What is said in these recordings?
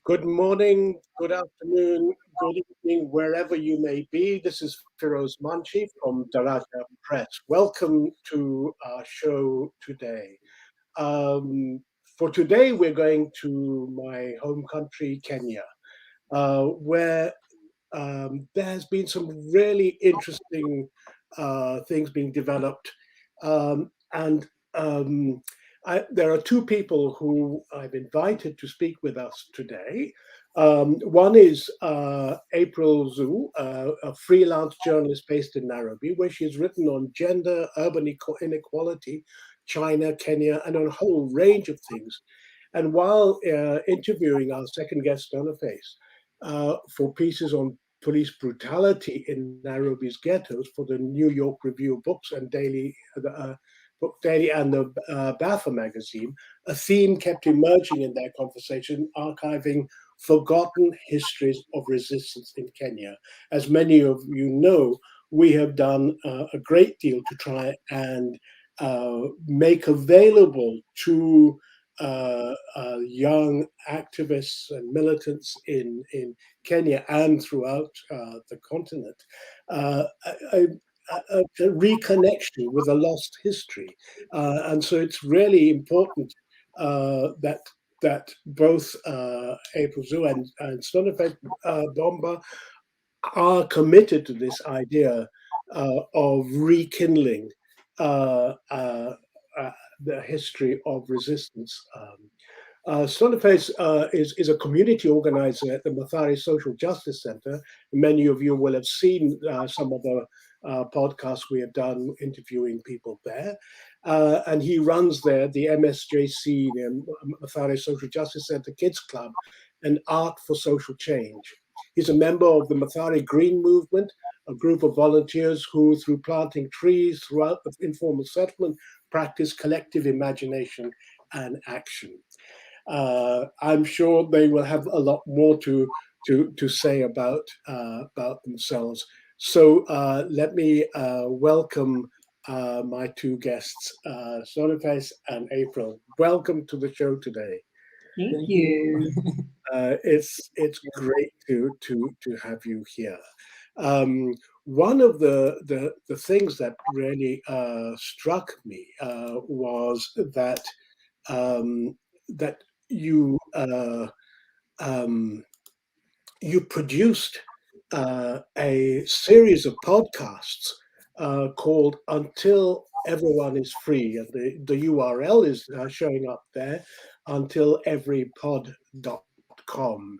Good morning, good afternoon, good evening, wherever you may be. This is Firoz Manchi from Daraja Press. Welcome to our show today. Um, for today, we're going to my home country, Kenya, where there has been some really interesting things being developed. And there are two people who I've invited to speak with us today. One is April Zhu, a freelance journalist based in Nairobi, where she's written on gender, urban inequality, China, Kenya, and on a whole range of things. And while interviewing our second guest, Stoneface, for pieces on police brutality in Nairobi's ghettos for the New York Review of Books and Book Daily and the Baffler magazine, a theme kept emerging in their conversation, archiving forgotten histories of resistance in Kenya. As many of you know, we have done a great deal to try and make available to young activists and militants in Kenya and throughout the continent, uh, a, a reconnection with a lost history. And so it's really important that both April Zoo and Stoneface Bombaa are committed to this idea of rekindling uh, uh, uh, the history of resistance. Stoneface is a community organizer at the Mathare Social Justice Centre. Many of you will have seen some of the podcasts we have done interviewing people there. And he runs there the MSJC, the Mathare Social Justice Centre Kids Club, and Art for Social Change. He's a member of the Mathare Green Movement, a group of volunteers who, through planting trees throughout the informal settlement, practice collective imagination and action. I'm sure they will have a lot more to say about themselves. So let me welcome my two guests, Stoneface and April. Welcome to the show today. Thank you. It's great to have you here. One of the things that really struck me was um, that you um, you produced a series of podcasts called "Until Everyone Is Free," and the URL is showing up there, untileverypod.com.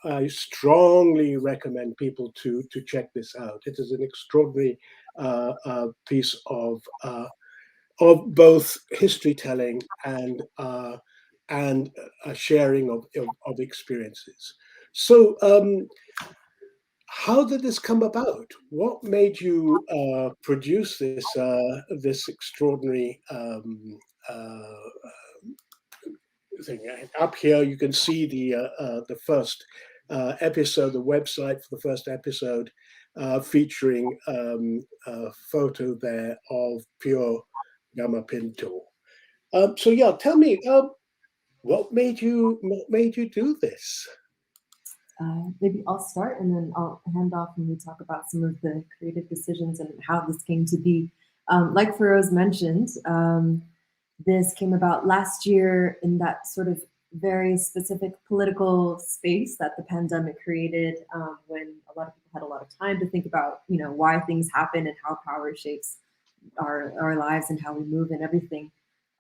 I strongly recommend people to check this out. It is an extraordinary piece of both history telling and a sharing of experiences. So, how did this come about? What made you produce this extraordinary thing? Up here, you can see the first episode, the website for the first episode, featuring a photo there of Pyo Mame Pinto. So yeah, tell me, what made you do this? Maybe I'll start and then I'll hand off and we talk about some of the creative decisions and how this came to be. Like Feroz mentioned, this came about last year in that sort of very specific political space that the pandemic created, when a lot of people had a lot of time to think about, why things happen and how power shapes our lives and how we move and everything.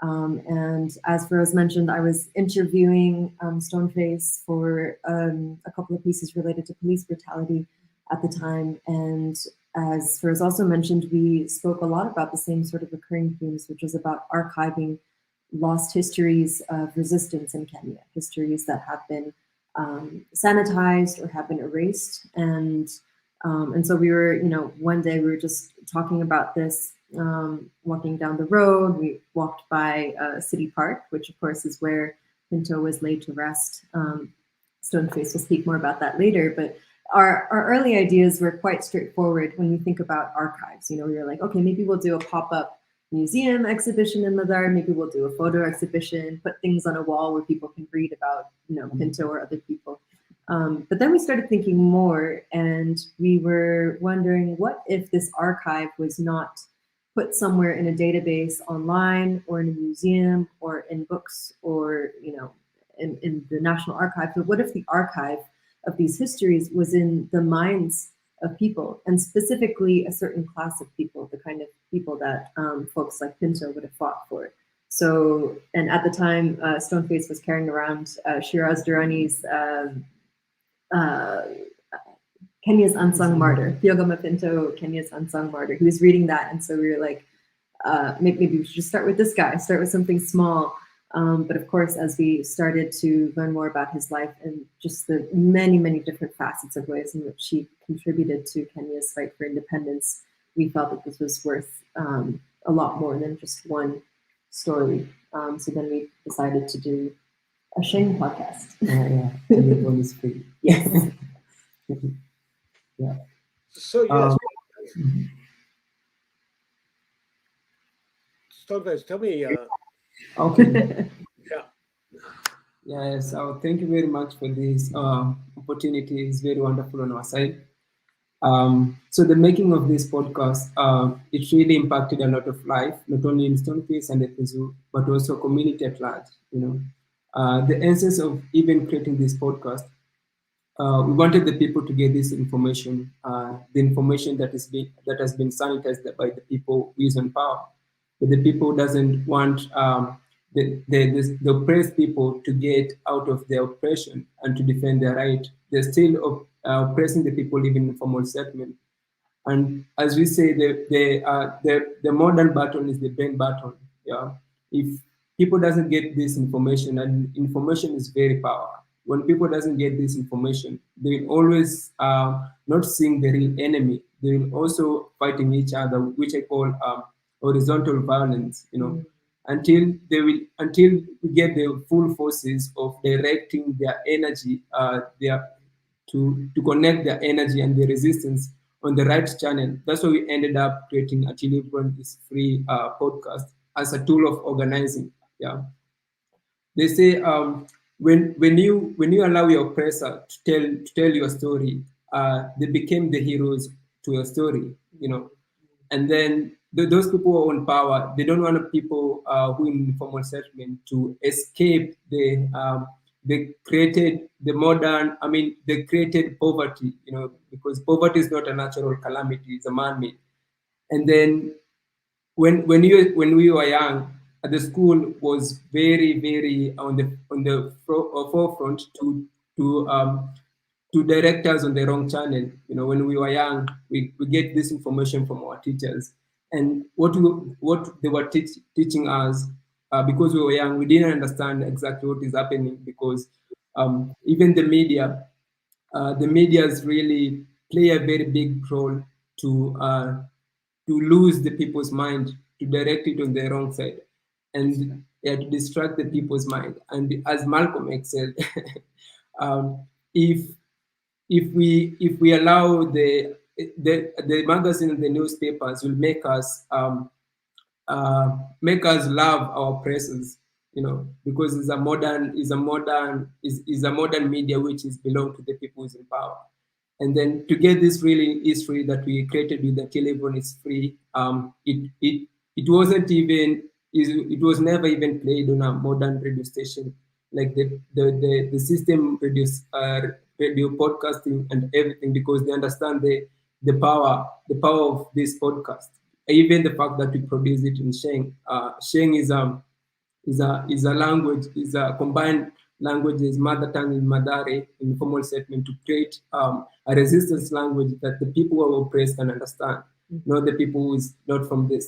And as Feroz mentioned, I was interviewing Stoneface for a couple of pieces related to police brutality at the time. And as Feroz also mentioned, we spoke a lot about the same sort of recurring themes, which was about archiving lost histories of resistance in Kenya, histories that have been sanitized or have been erased. And so we were, one day we were just talking about this, walking down the road. We walked by City Park, which of course is where Pinto was laid to rest. Stoneface will speak more about that later, but our early ideas were quite straightforward when we think about archives. We were like, okay, maybe we'll do a pop-up museum exhibition in Mathare. Maybe we'll do a photo exhibition, put things on a wall where people can read about, Pinto or other people. But then we started thinking more, and we were wondering, what if this archive was not put somewhere in a database online or in a museum or in books or, in the National Archive, but what if the archive of these histories was in the minds of people, and specifically a certain class of people, the kind of people that folks like Pinto would have fought for. So, and at the time, Stoneface was carrying around Shiraz Durrani's Kenya's Unsung Martyr, Pyo Mame Pinto, Kenya's Unsung Martyr. He was reading that, and so we were like, maybe we should just start with this guy, start with something small. But of course, as we started to learn more about his life and just the many, many different facets of ways in which he contributed to Kenya's fight for independence, we felt that this was worth a lot more than just one story. So then we decided to do a Sheng podcast. Yeah, everyone is free. Yes. Yeah. So yes, Stoneface, tell me. Okay. Yeah. Yes. Thank you very much for this opportunity. It's very wonderful on our side. So the making of this podcast, it really impacted a lot of life, not only in Stoneface and Epizu, but also community at large. The essence of even creating this podcast, we wanted the people to get this information, the information that has been sanitized by the people who is on power. But the people doesn't want the oppressed people to get out of their oppression and to defend their right. They're still oppressing the people living in formal settlement. And as we say, the modern battle is the brain battle. Yeah, if people doesn't get this information, and information is very powerful. When people doesn't get this information, they will always not seeing the real enemy. They will also fighting each other, which I call horizontal violence. Until we get the full forces of directing their energy, to connect their energy and the resistance on the right channel. That's why we ended up creating Until Everyone is Free podcast as a tool of organizing. Yeah, they say when you allow your oppressor to tell your story, they became the heroes to your story. And then those people who are on power, they don't want people who in informal settlement to escape they created they created poverty, because poverty is not a natural calamity, it's a man-made. And then when we were young, the school was very, very on the forefront to direct us on the wrong channel. When we were young, we get this information from our teachers, and what they were teaching us, because we were young, we didn't understand exactly what is happening, because even the medias really play a very big role to lose the people's mind, to direct it on the wrong side, and to distract the people's mind. And as Malcolm X said, if we allow the magazine and the newspapers will make us love our oppressors, because it's a modern media which is belong to the people who's in power. And then to get this really history that we created with the Until Everyone is Free, it was never even played on a modern radio station, like the system radio podcasting and everything, because they understand the power of this podcast. Even the fact that we produce it in Sheng. Sheng is a language, is a combined languages, mother tongue in Mathare, informal settlement, to create a resistance language that the people who are oppressed can understand. Not the people who is not from the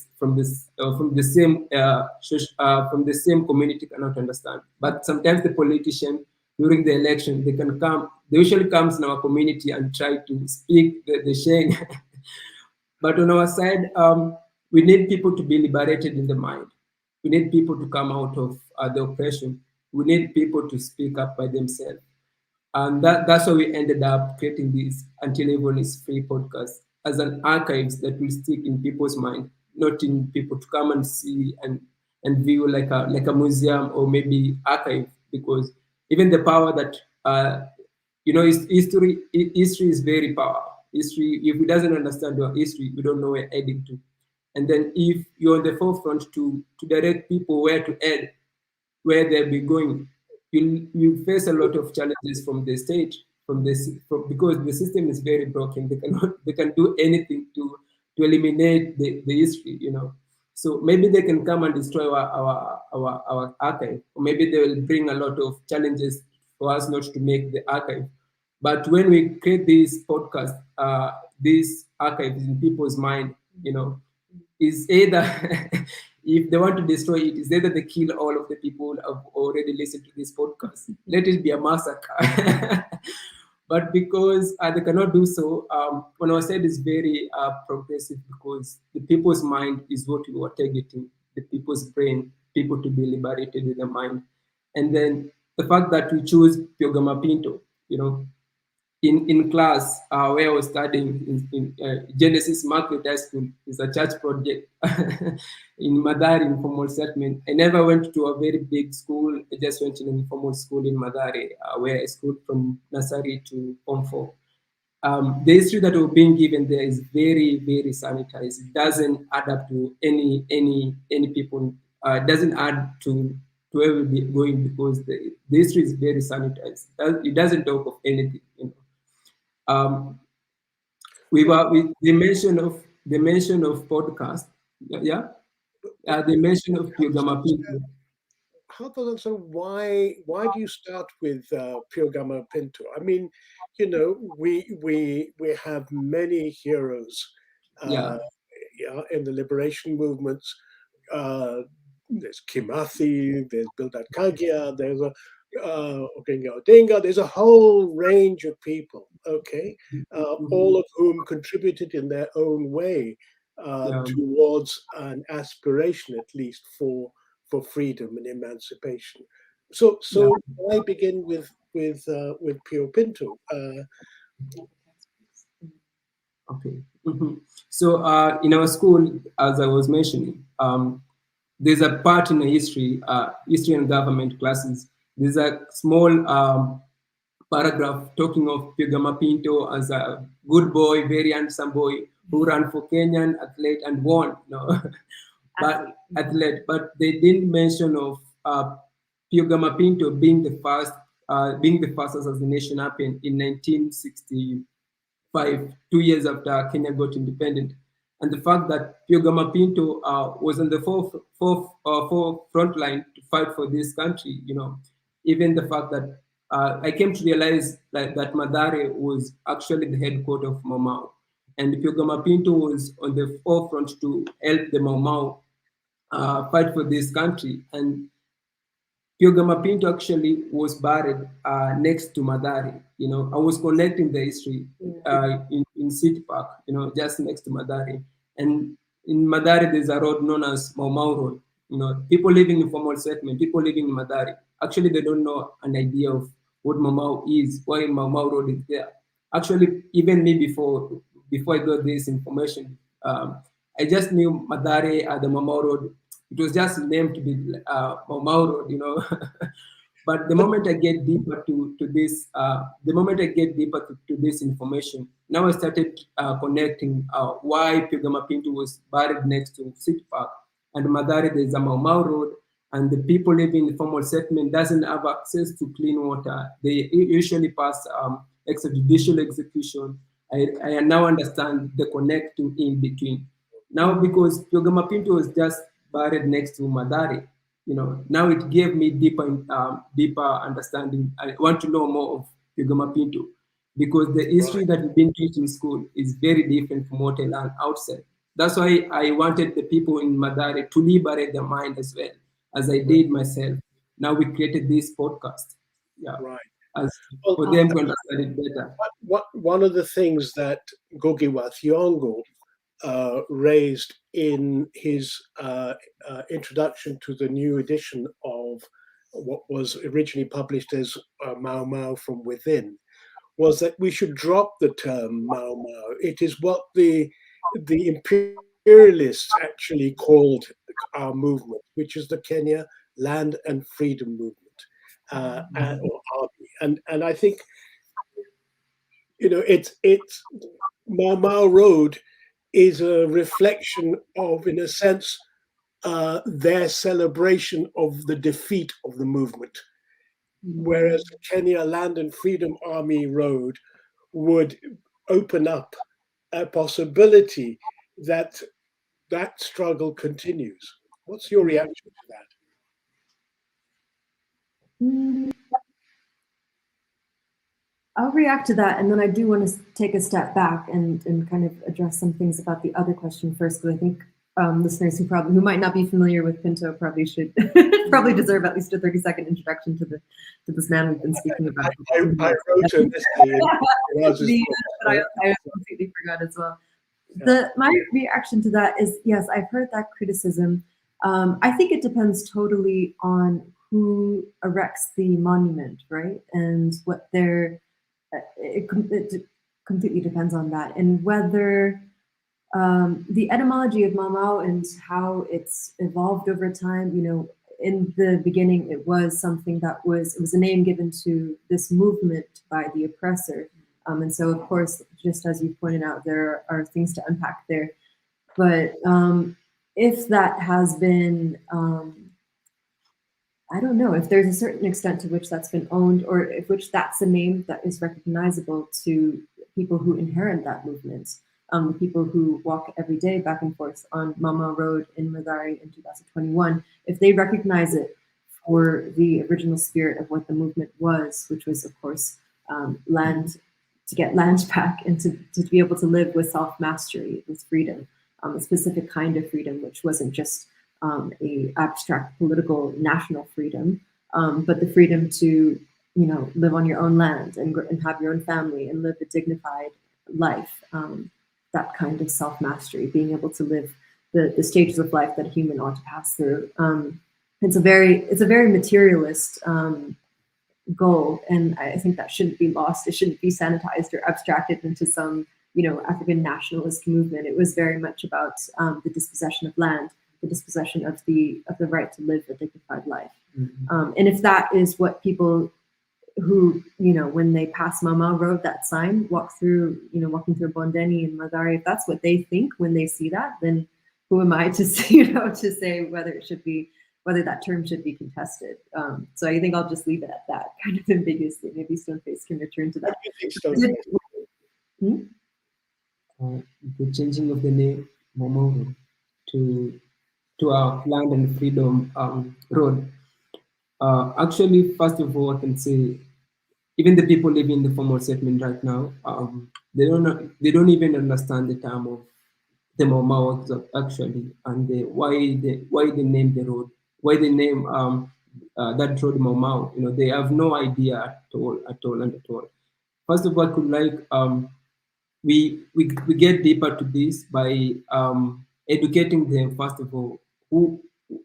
same community cannot understand. But sometimes the politician during the election, they usually comes in our community and try to speak the Sheng. But on our side, we need people to be liberated in the mind. We need people to come out of the oppression. We need people to speak up by themselves. And that's why we ended up creating this Until Everyone is Free podcast as an archives that will stick in people's mind, not in people to come and see and view like a museum or maybe archive, because even the power that history is very powerful. History, if we doesn't understand your history, we don't know where we're heading to. And then if you're on the forefront to direct people where to head, where they'll be going, you face a lot of challenges from the state, because the system is very broken. They can do anything to eliminate the history, So maybe they can come and destroy our archive, or maybe they will bring a lot of challenges for us not to make the archive. But when we create this podcast, these archives in people's mind, is either if they want to destroy it, is either they kill all of the people who have already listened to this podcast. Let it be a massacre. But because they cannot do so, on our side is very progressive, because the people's mind is what we were targeting, the people's brain, people to be liberated with their mind. And then the fact that we choose Pyo Mame Pinto, in class where I was studying in Genesis Market High School, is a church project in Mathare informal settlement. I never went to a very big school. I just went to an informal school in Mathare, where I schooled from nursery to Form 4. The history that we're being given there is very, very sanitized. It doesn't add up to any people. It doesn't add to where we'll be going, because the history is very sanitized. It doesn't talk of anything. We were with the mention of podcast. Yeah. The mention of Pyo Mame Pinto. Help us understand why do you start with Pyo Mame Pinto? I mean, we have many heroes in the liberation movements. There's Kimathi, there's Bildad Kagia, there's Oginga Odinga, there's a whole range of people, okay, all of whom contributed in their own way towards an aspiration, at least, for freedom and emancipation. So I begin with Pyo Pinto. Okay. So in our school, as I was mentioning, there's a part in the history and government classes. There's a small paragraph talking of Pyo Mame Pinto as a good boy, very handsome boy who ran for Kenyan athlete and won. But they didn't mention of Pyo Mame Pinto being the first assassination happened in 1965, 2 years after Kenya got independent. And the fact that Pyo Mame Pinto was on the front line to fight for this country, even the fact that I came to realize that Mathare was actually the headquarters of Mau Mau, and Pyo Mame Pinto was on the forefront to help the Mau Mau fight for this country. And Pyo Mame Pinto actually was buried next to Mathare. I was connecting the history in City Park, just next to Mathare. And in Mathare, there's a road known as Mau Mau Road. People living in formal settlement, people living in Mathare, actually they don't know an idea of what Mau Mau is, why Mau Mau Road is there. Actually, even me before I got this information, I just knew Mathare at the Mau Mau Road. It was just named to be Mau Mau Road, But the moment I get deeper to this, to this information, now I started connecting why Pyo Mame Pinto was buried next to City Park, and Mathare there's a Mau Mau Road, and the people living in the formal settlement doesn't have access to clean water. They usually pass extrajudicial execution. I now understand the connecting in between. Now, because Pyo Mame Pinto was just buried next to Mathare, now it gave me deeper understanding. I want to know more of Pyo Mame Pinto, because the history that we've been teaching in school is very different from what I learned outside. That's why I wanted the people in Mathare to liberate their mind as well, as I did myself. Now we created this podcast. Yeah. Right. For them to understand it better. One of the things that Ngugi wa Thiong'o raised in his introduction to the new edition of what was originally published as Mau Mau from Within was that we should drop the term Mau Mau. It is what the imperial imperialists actually called our movement, which is the Kenya Land and Freedom Movement, or army. And I think, it's Mau Mau Road is a reflection of, in a sense, their celebration of the defeat of the movement. Whereas the Kenya Land and Freedom Army Road would open up a possibility that that struggle continues. What's your reaction to that? Mm, I'll react to that, and then I do want to take a step back and kind of address some things about the other question first, because I think listeners who might not be familiar with Pinto probably should probably deserve at least a 30-second introduction to this man we've been speaking about. I wrote an essay I completely forgot as well. My reaction to that is, yes, I've heard that criticism. I think it depends totally on who erects the monument, right? And what it completely depends on that, and whether the etymology of Mau Mau and how it's evolved over time. In the beginning, it was something it was a name given to this movement by the oppressor. And so, of course, just as you pointed out, there are things to unpack there. But if that has been, I don't know, if there's a certain extent to which that's been owned, or if which that's a name that is recognizable to people who inherit that movement, the people who walk every day back and forth on Mau Mau Road in Mathare in 2021, if they recognize it for the original spirit of what the movement was, which was, of course, to get land back and to be able to live with self-mastery, with freedom, a specific kind of freedom, which wasn't just a abstract political national freedom, but the freedom to live on your own land and have your own family and live a dignified life. That kind of self-mastery, being able to live the stages of life that a human ought to pass through. It's a very materialist goal, and I think that shouldn't be lost. It shouldn't be sanitized or abstracted into some African nationalist movement. It was very much about the dispossession of land, the dispossession of the right to live a dignified life. Mm-hmm. And if that is what people who, when they pass Mau Mau Road, that sign, walking through Bondeni and Mathare, if that's what they think when they see that, then who am I to say whether that term should be contested? So I think I'll just leave it at that, kind of ambiguously. Maybe Stoneface can return to that. The changing of the name Mau Mau to our Land and Freedom Road. Actually, first of all, I can say, even the people living in the formal settlement right now, they don't even understand the term of the Mau Mau actually, and why they name the road, why they name that road Mau Mau. They have no idea at all. First of all, I could like we get deeper to this by educating them, first of all,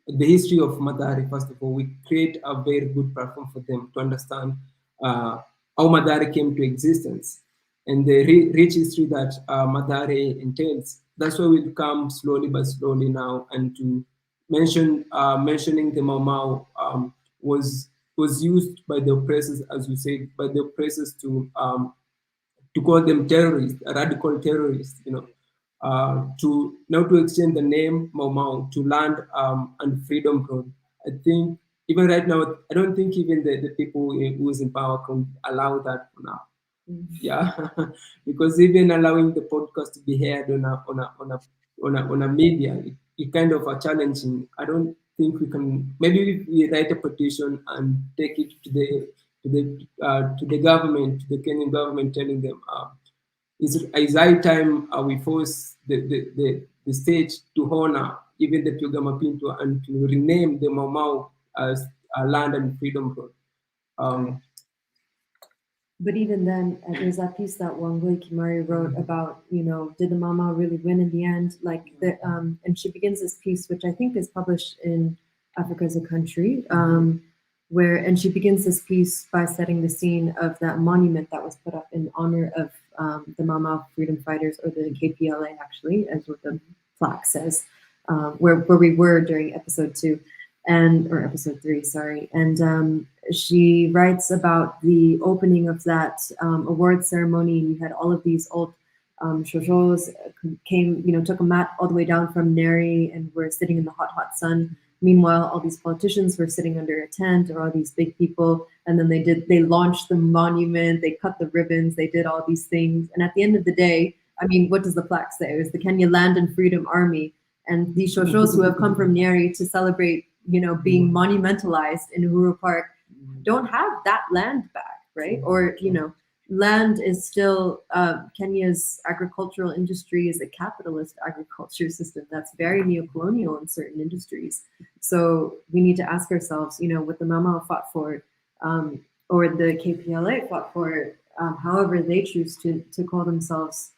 the history of Mathare. First of all, we create a very good platform for them to understand how Mathare came to existence and the rich history that Mathare entails. That's why we've come slowly but slowly now, and to mentioning the Mau Mau was used by the oppressors, as you said, by the oppressors to call them terrorists, radical terrorists, to exchange the name Mau Mau to Land and Freedom Road. I think even right now, I don't think even the people who's in power can allow that for now. Mm-hmm. Yeah, because even allowing the podcast to be heard on a media, it kind of a challenging. I don't think we can. Maybe we write a petition and take it to the government, to the Kenyan government, telling them it's high time we force the state to honor even the Pyo Mame Pinto and to rename the Mau Mau as Land and Freedom Road. But even then, there's that piece that Wangui Kimari wrote about, did the Mau Mau really win in the end? And she begins this piece, which I think is published in Africa as a Country, and she begins this piece by setting the scene of that monument that was put up in honor of the Mau Mau freedom fighters, or the KPLA actually, as what the plaque says, where we were during episode 2 or episode 3, sorry. And she writes about the opening of that award ceremony. We had all of these old shoujots came, took a mat all the way down from Neri and were sitting in the hot, hot sun. Meanwhile, all these politicians were sitting under a tent, or all these big people, and then they launched the monument, they cut the ribbons, they did all these things. And at the end of the day, I mean, what does the plaque say? It was the Kenya Land and Freedom Army. And these shoujots who have come from Nyeri to celebrate, being monumentalized in Uhuru Park don't have that land back, right? Or, land is still, Kenya's agricultural industry is a capitalist agriculture system that's very neo-colonial in certain industries. So we need to ask ourselves, what the Mama fought for, or the KPLA fought for, however they choose to call themselves,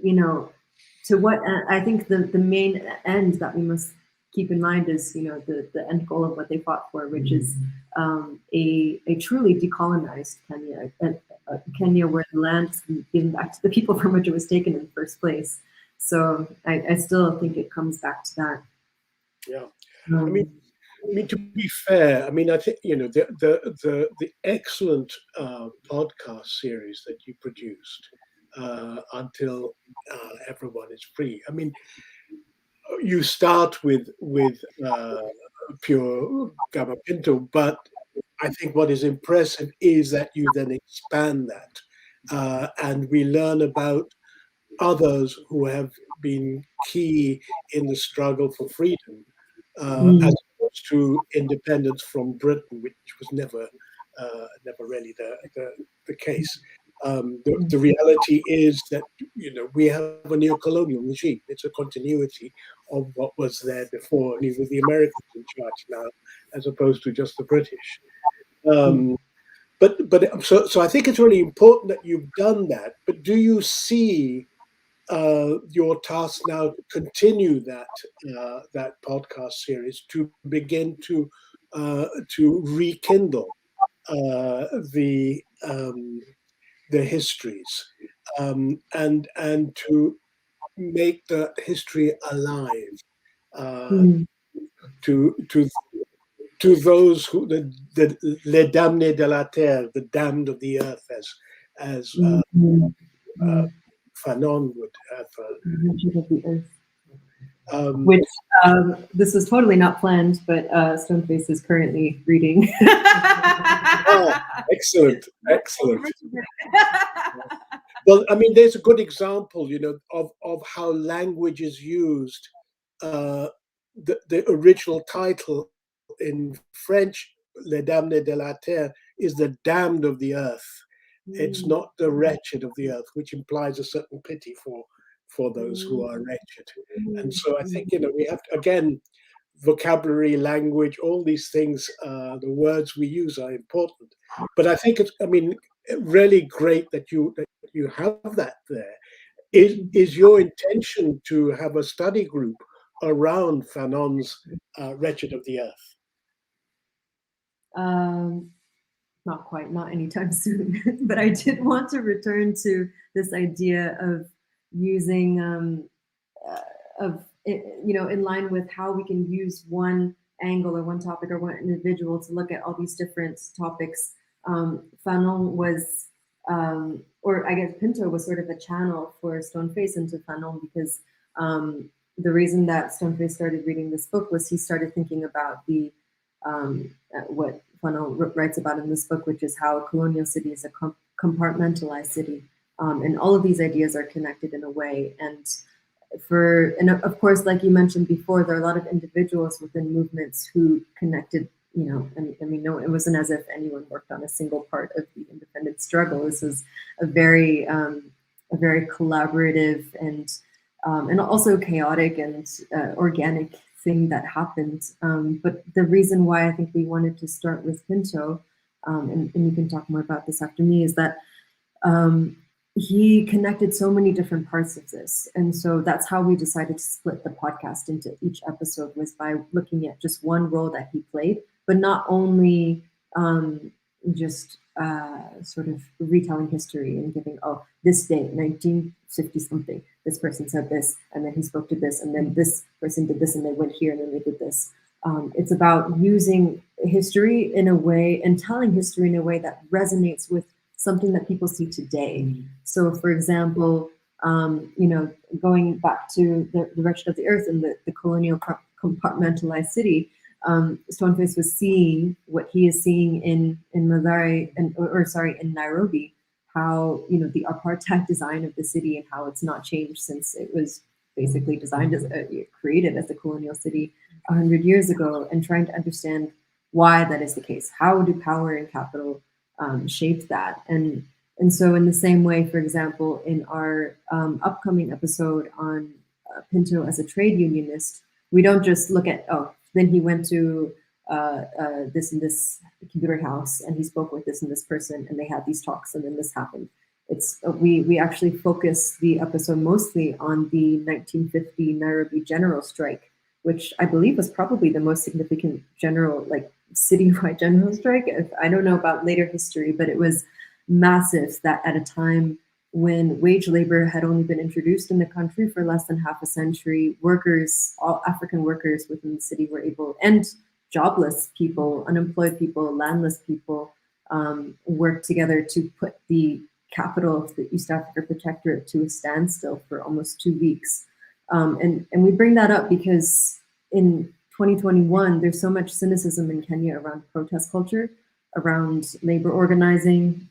to what, I think the main end that we must keep in mind is, the end goal of what they fought for, which is a truly decolonized Kenya, a Kenya where the land is given back to the people from which it was taken in the first place. So I still think it comes back to that. Yeah, I mean, to be fair, I mean, I think the excellent podcast series that you produced until everyone is free. I mean, you start with Pyo Mame Pinto, but I think what is impressive is that you then expand that, and we learn about others who have been key in the struggle for freedom, as opposed to independence from Britain, which was never really the case. The reality is that we have a neocolonial regime. It's a continuity of what was there before, and with the Americans in charge now, as opposed to just the British. So I think it's really important that you've done that. But do you see your task now to continue that podcast series, to begin to rekindle the histories, and to make the history alive, to those who the les damnés de la terre, the damned of the earth, as Fanon would have. Which this was totally not planned, but Stoneface is currently reading. Oh, excellent. Well, I mean, there's a good example, of how language is used. The original title in French, Les Damnés de la Terre, is the damned of the earth. It's not the wretched of the earth, which implies a certain pity for those who are wretched. And so I think, we have to, again, vocabulary, language, all these things, the words we use are important. But I think it's, really great that you have that there. Is your intention to have a study group around Fanon's Wretched of the Earth? Not quite, not anytime soon. But I did want to return to this idea of using, in line with how we can use one angle or one topic or one individual to look at all these different topics. Fanon was, or I guess Pinto was sort of a channel for Stoneface into Fanon, because the reason that Stoneface started reading this book was he started thinking about the what Fanon writes about in this book, which is how a colonial city is a compartmentalized city, and all of these ideas are connected in a way. And of course, like you mentioned before, there are a lot of individuals within movements who connected. No, it wasn't as if anyone worked on a single part of the independence struggle. This was a very collaborative and also chaotic and organic thing that happened. But the reason why I think we wanted to start with Pinto, and you can talk more about this after me, is that he connected so many different parts of this. And so that's how we decided to split the podcast into each episode, was by looking at just one role that he played, but not only just sort of retelling history and giving, oh, this day, 1950 something, this person said this, and then he spoke to this, and then this person did this, and they went here, and then they did this. It's about using history in a way and telling history in a way that resonates with something that people see today. So, for example, going back to the direction of the earth and the colonial compartmentalized city, Stoneface was seeing what he is seeing in Mathare, in Nairobi, how the apartheid design of the city and how it's not changed since it was basically designed as created as a colonial city 100 years ago, and trying to understand why that is the case. How do power and capital shape that? And so in the same way, for example, in our upcoming episode on Pinto as a trade unionist, we don't just look at, oh, then he went to this and this computer house and he spoke with this and this person and they had these talks and then this happened. It's we actually focus the episode mostly on the 1950 Nairobi general strike, which I believe was probably the most significant general, like citywide general strike. I don't know about later history, but it was massive, that at a time when wage labor had only been introduced in the country for less than half a century, workers, all African workers within the city were able, and jobless people, unemployed people, landless people, worked together to put the capital of the East Africa Protectorate to a standstill for almost 2 weeks. And we bring that up because in 2021, there's so much cynicism in Kenya around protest culture, around labor organizing,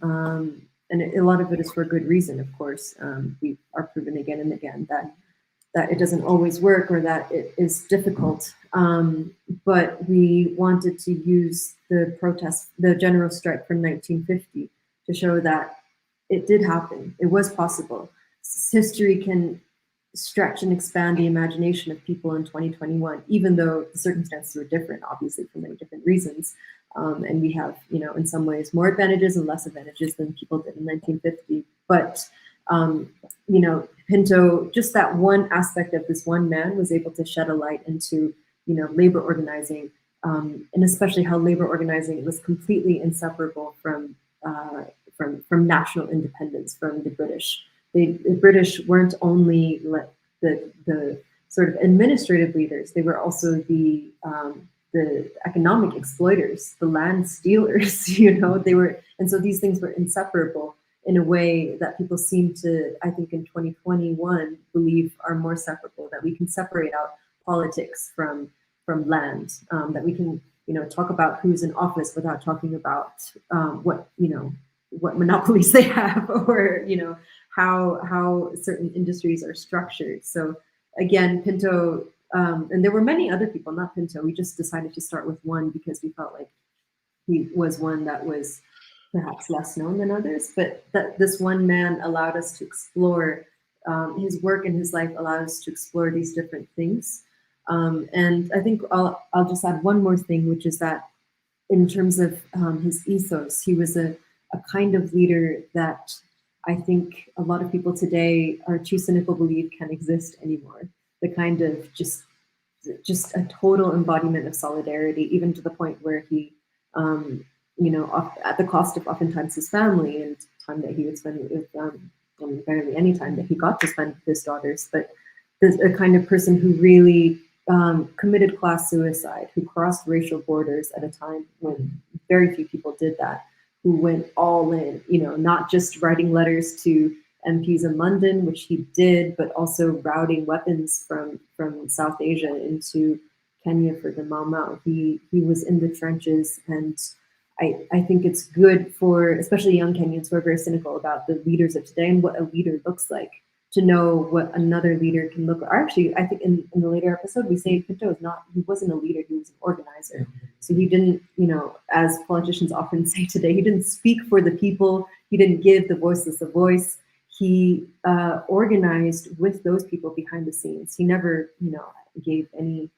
and a lot of it is for good reason, of course. We are proven again and again that it doesn't always work or that it is difficult. But we wanted to use the general strike from 1950 to show that it did happen. It was possible. History can stretch and expand the imagination of people in 2021, even though the circumstances were different, obviously, for many different reasons. And we have, in some ways, more advantages and less advantages than people did in 1950. But, Pinto, just that one aspect of this one man was able to shed a light into, labor organizing, and especially how labor organizing was completely inseparable from national independence, from the British. The British weren't only the sort of administrative leaders; they were also the economic exploiters, the land stealers. They were, and so these things were inseparable in a way that people seem to, I think, in 2021 believe are more separable. That we can separate out politics from land. That we can, talk about who's in office without talking about what monopolies they have, or how certain industries are structured. So again, Pinto, and there were many other people, not Pinto. We just decided to start with one because we felt like he was one that was perhaps less known than others, but that this one man allowed us to explore his work, and his life allowed us to explore these different things. And I think I'll just add one more thing, which is that in terms of his ethos, he was a kind of leader that I think a lot of people today are too cynical to believe can exist anymore. The kind of just a total embodiment of solidarity, even to the point where he, at the cost of oftentimes his family and time that he would spend with and barely any time that he got to spend with his daughters, but a kind of person who really committed class suicide, who crossed racial borders at a time when very few people did that, who went all in, not just writing letters to MPs in London, which he did, but also routing weapons from South Asia into Kenya for the Mau Mau. He was in the trenches, and I think it's good for especially young Kenyans who are very cynical about the leaders of today and what a leader looks like, to know what another leader can look like. Actually, I think in the later episode, we say Pinto he wasn't a leader, he was an organizer. So he didn't, as politicians often say today, he didn't speak for the people, he didn't give the voiceless a voice. He organized with those people behind the scenes. He never, gave any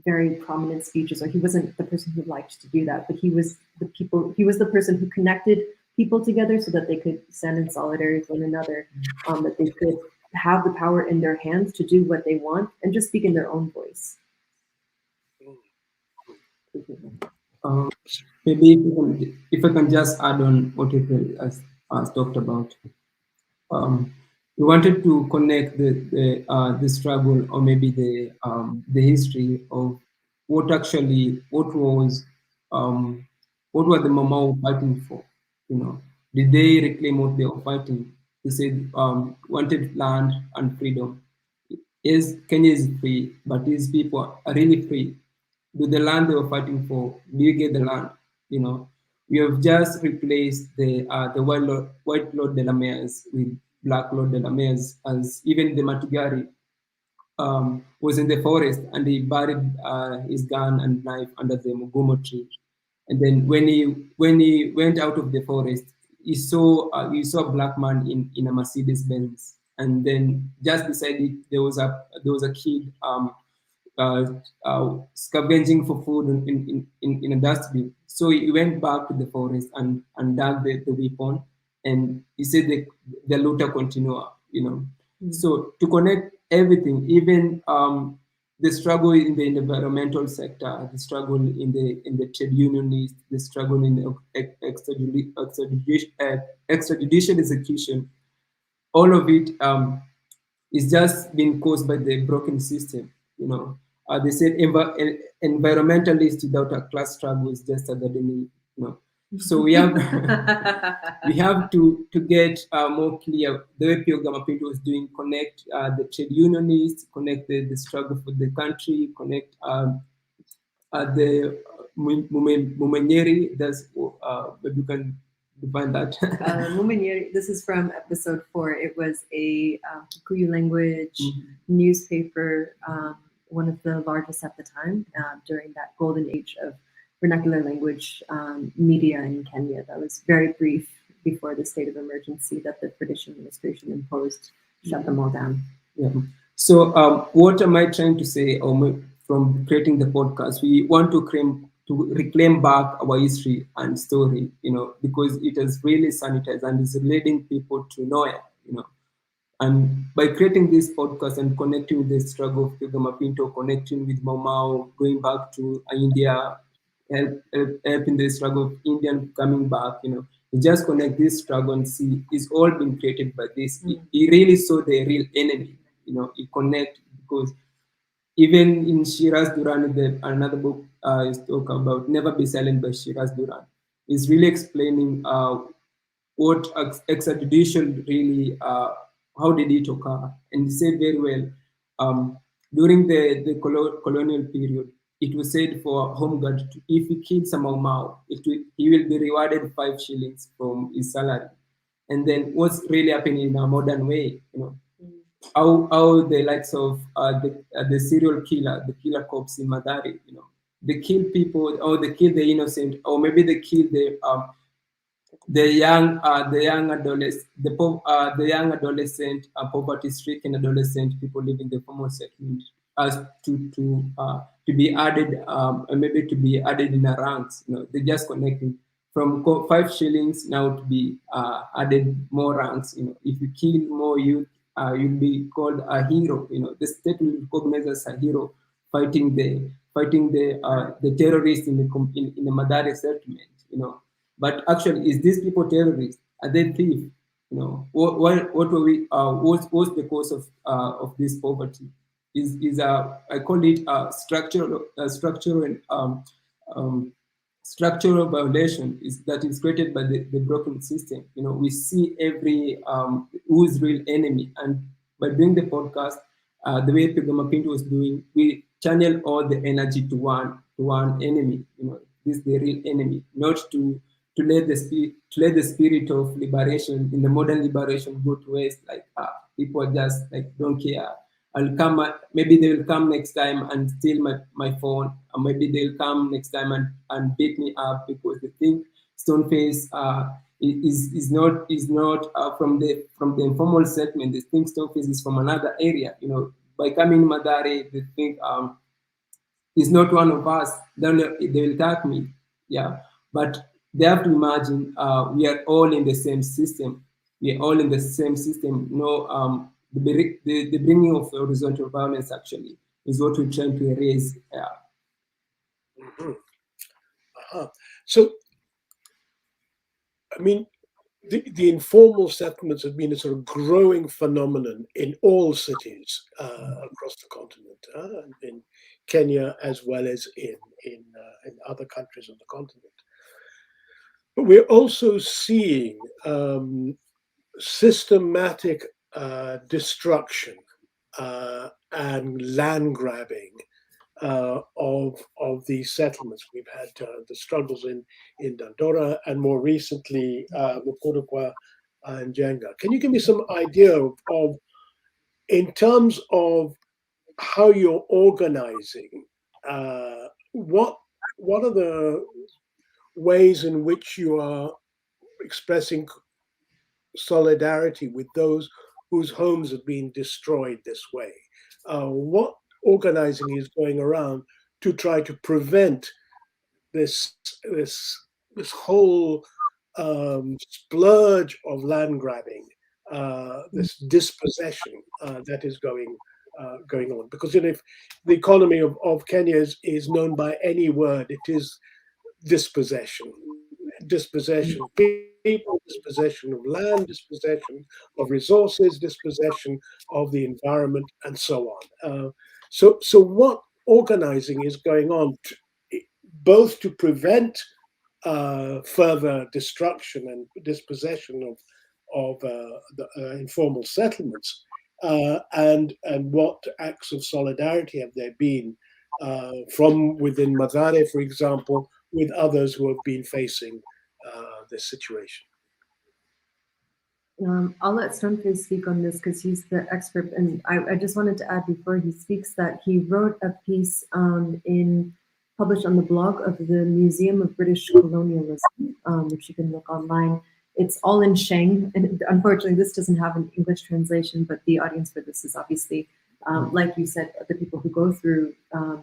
very prominent speeches, or he wasn't the person who liked to do that, but he was the person who connected people together so that they could stand in solidarity with one another, that they could have the power in their hands to do what they want and just speak in their own voice. Maybe if I can just add on what April has talked about. We wanted to connect the struggle, or maybe the history of what were the Mamau fighting for? Did they reclaim what they were fighting? They said wanted land and freedom. Yes, Kenya is free, but these people are really free. Do the land they were fighting for, do you get the land? We have just replaced the white Lord de la Mares with black Lord de la Mares, as even the Matigari was in the forest and he buried his gun and knife under the Mugumo tree. And then when he went out of the forest, he saw a black man in a Mercedes Benz, and then just beside it there was a kid scavenging for food in a dustbin. So he went back to the forest and dug the weapon, and he said the luta continua. So to connect everything, even the struggle in the environmental sector, the struggle in the trade unionist, the struggle in the extrajudicial execution, all of it is just being caused by the broken system. They said environmentalist without a class struggle is just a gardening. So we have we have to get more clear the way Pyo Mame Pinto was doing, connect the trade unionists, connect the struggle for the country, connect the Mumenyeri. That's maybe you can define that. Mumenyeri, this is from episode 4. It was a Kikuyu language newspaper, one of the largest at the time, during that golden age of vernacular language media in Kenya. That was very brief before the state of emergency that the British administration imposed, shut them all down. Yeah. So what am I trying to say from creating the podcast? We want to reclaim back our history and story, because it has really sanitized and is leading people to nowhere, And by creating this podcast and connecting with the struggle of Pyo Mame Pinto, connecting with Mamau, going back to India, helping the struggle of Indian coming back, you just connect this struggle and see it's all been created by this. He really saw the real enemy, he connect, because even in Shiraz Duran, another book is talk about Never Be Silent by Shiraz Duran, is really explaining what extrajudicial really, how did it occur? And he said very well, during the colonial period, it was said for a home guard, if he kills a Mau, he will be rewarded 5 shillings from his salary. And then what's really happening in a modern way, how the likes of the serial killer, the killer cops in Mathare, they kill people, or they kill the innocent, or maybe they kill the young adolescent, poverty-stricken adolescent, people living in the formal settlement, as to be added, maybe to be added in a ranks. They just connecting from 5 shillings now to be added more ranks. If you kill more youth, you'll be called a hero. The state will recognize as a hero fighting the terrorists in the Mathare settlement. But actually, is these people terrorists? Are they thieves? What's the cause of this poverty? I call it structural violation that is created by the broken system. We see every who's real enemy, and by doing the podcast, the way Pyo Mame Pinto was doing, we channel all the energy to one enemy. This is the real enemy, not to let the spirit of liberation in the modern liberation go to waste. Like people just like don't care. I'll come. Maybe they will come next time and steal my phone, or maybe they'll come next time and beat me up because they think Stoneface is not from the informal settlement. They think Stoneface is from another area. By coming to Mathare, they think he's not one of us. Then they will attack me. Yeah, but they have to imagine we are all in the same system. We are all in the same system. The bringing of horizontal violence actually is what we're trying to erase. So, I mean, the informal settlements have been a sort of growing phenomenon in all cities across the continent, in Kenya as well as in other countries on the continent. But we're also seeing systematic destruction and land grabbing of these settlements. We've had the struggles in Dandora and more recently Mukurukwa and Jenga. Can you give me some idea of in terms of how you're organizing, what are the ways in which you are expressing solidarity with those whose homes have been destroyed this way? What organizing is going around to try to prevent this this whole splurge of land grabbing, this dispossession that is going on? Because if the economy of Kenya is known by any word, it is dispossession, people, dispossession of land, dispossession of resources, dispossession of the environment, and so on. So what organizing is going on, both to prevent further destruction and dispossession of the informal settlements, and what acts of solidarity have there been from within Mathare, for example, with others who have been facing this situation? I'll let Stoneface speak on this because he's the expert. And I just wanted to add before he speaks that he wrote a piece published on the blog of the Museum of British Colonialism, which you can look online. It's all in Sheng, and unfortunately this doesn't have an English translation, but the audience for this is obviously, like you said, the people who go through, who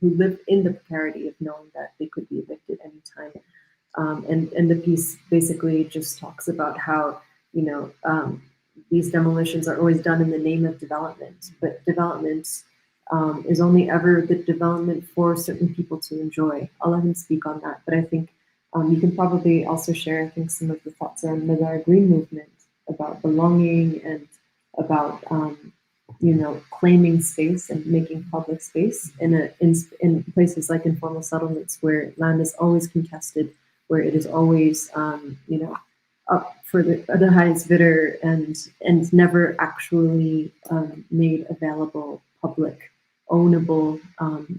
live in the precarity of knowing that they could be evicted anytime. And the piece basically just talks about how, these demolitions are always done in the name of development, but development is only ever the development for certain people to enjoy. I'll let him speak on that, but I think you can probably also share, I think, some of the thoughts around Mathare Green Movement about belonging and about claiming space and making public space in places like informal settlements where land is always contested, where it is always up for the highest bidder and never actually made available, public, ownable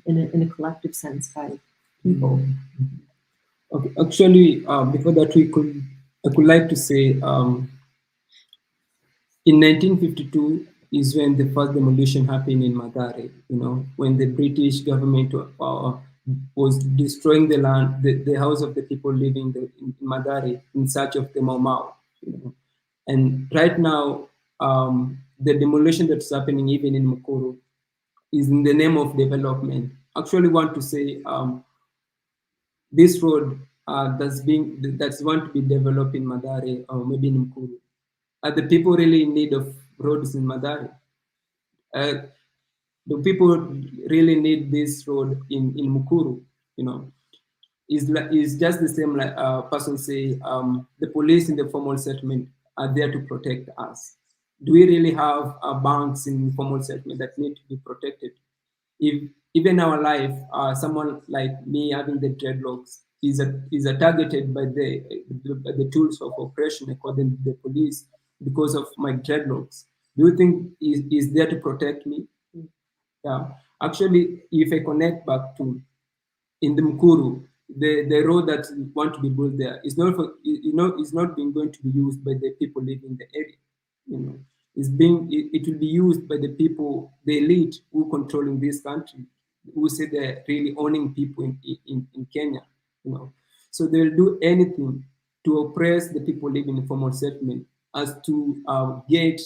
in a collective sense by people. Okay, actually, before that, I could like to say, in 1952 is when the first demolition happened in Mathare. When the British government was destroying the land, the house of the people living in Mathare in search of the Mau. And right now, the demolition that's happening even in Mukuru is in the name of development. Actually, want to say this road that's going to be developed in Mathare or maybe in Mukuru. Are the people really in need of roads in Mathare? Do people really need this road in Mukuru? Is just the same like a person say the police in the formal settlement are there to protect us. Do we really have banks in informal settlement that need to be protected? If even our life, someone like me having the dreadlocks is targeted by the tools of oppression according to the police because of my dreadlocks, do you think is there to protect me? Yeah, actually, if I connect back to in the Mukuru, the road that want to be built there is not it's not being going to be used by the people living in the area. It will be used by the people, the elite who controlling this country, who say they're really owning people in Kenya. So they'll do anything to oppress the people living in formal settlement as to get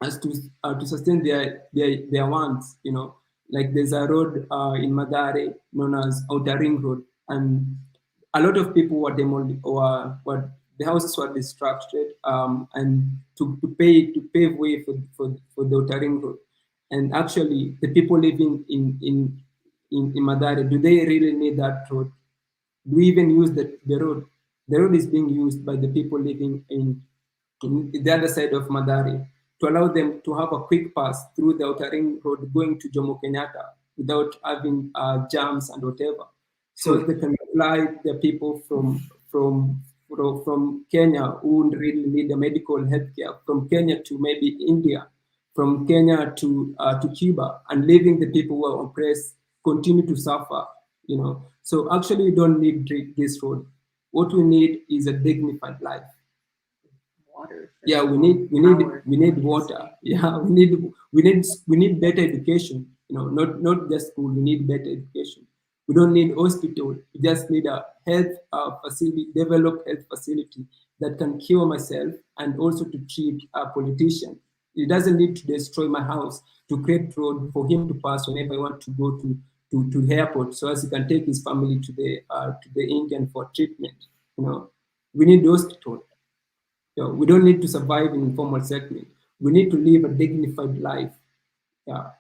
as to sustain their wants. Like there's a road in Mathare known as Outer Ring Road, and a lot of people were demolished, or the houses were destructed, and to pave way for the Outer Ring Road. And actually, the people living in Mathare, do they really need that road? Do we even use the road? The road is being used by the people living in the other side of Mathare to allow them to have a quick pass through the outer ring road going to Jomo Kenyatta without having jams and whatever. So they can fly the people from Kenya who really need a medical health care, from Kenya to maybe India, from Kenya to Cuba, and leaving the people who are oppressed continue to suffer. So actually, we don't need this road. What we need is a dignified life. Water. Yeah, we need water. Yeah, we need better education. Not just school. We need better education. We don't need hospital. We just need a health facility, developed health facility that can cure myself and also to treat a politician. It doesn't need to destroy my house to create road for him to pass whenever I want to go to airport, so as he can take his family to the Indian for treatment. We need hospital. We don't need to survive in informal settlement. We need to live a dignified life. Yeah.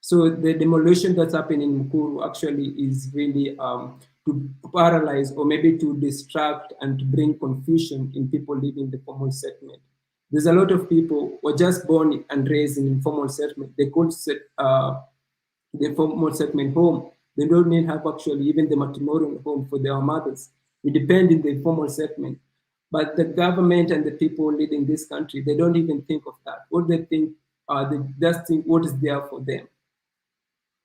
So the demolition that's happening in Mukuru actually is really to paralyze or maybe to distract and to bring confusion in people living in the formal settlement. There's a lot of people who are just born and raised in informal settlement. They could set the formal settlement home. They don't need have actually even the matrimonial home for their mothers. We depend in the informal settlement. But the government and the people leading this country, they don't even think of that. What they think, they just think what is there for them.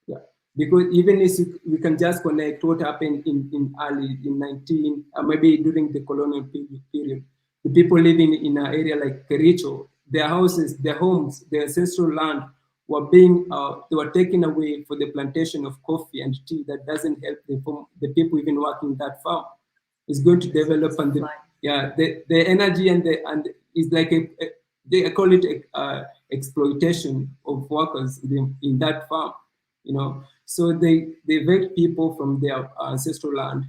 Yeah, because even if we can just connect what happened in early in 19, maybe during the colonial period, the people living in an area like Kericho, their houses, their homes, their ancestral land were they were taken away for the plantation of coffee and tea that doesn't help the people even working that farm. It's going to develop and the energy and is like they call it exploitation of workers in that farm. So they evict people from their ancestral land,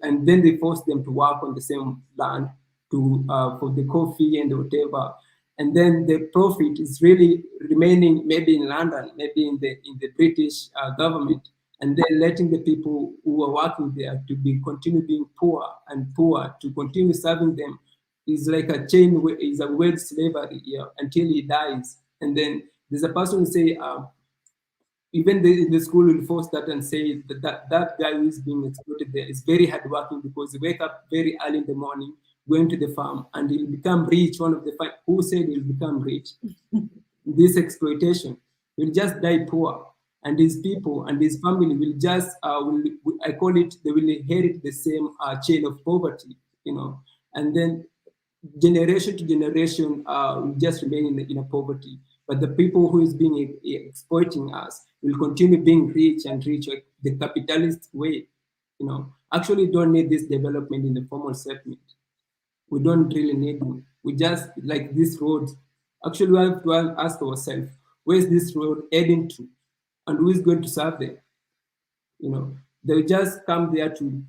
and then they force them to work on the same land for the coffee and whatever, and then the profit is really remaining maybe in London, maybe in the British government, and then letting the people who are working there to continue being poor and poor, to continue serving them is like a chain, is a wage slavery until he dies. And then there's a person who say, even the school will force that and say that guy who is being exploited there is very hardworking because he wake up very early in the morning, going to the farm, and he'll become rich. One of the who said he'll become rich? This exploitation. He'll just die poor, and his people and his family will just I call it, they will inherit the same chain of poverty, and then generation to generation will just remain in a poverty. But the people who is being exploiting us will continue being rich and rich, like the capitalist way. Actually don't need this development in the formal settlement. We don't really need them. We just, like this road, actually we have to ask ourselves, where is this road heading to? And who is going to serve them? They just come there to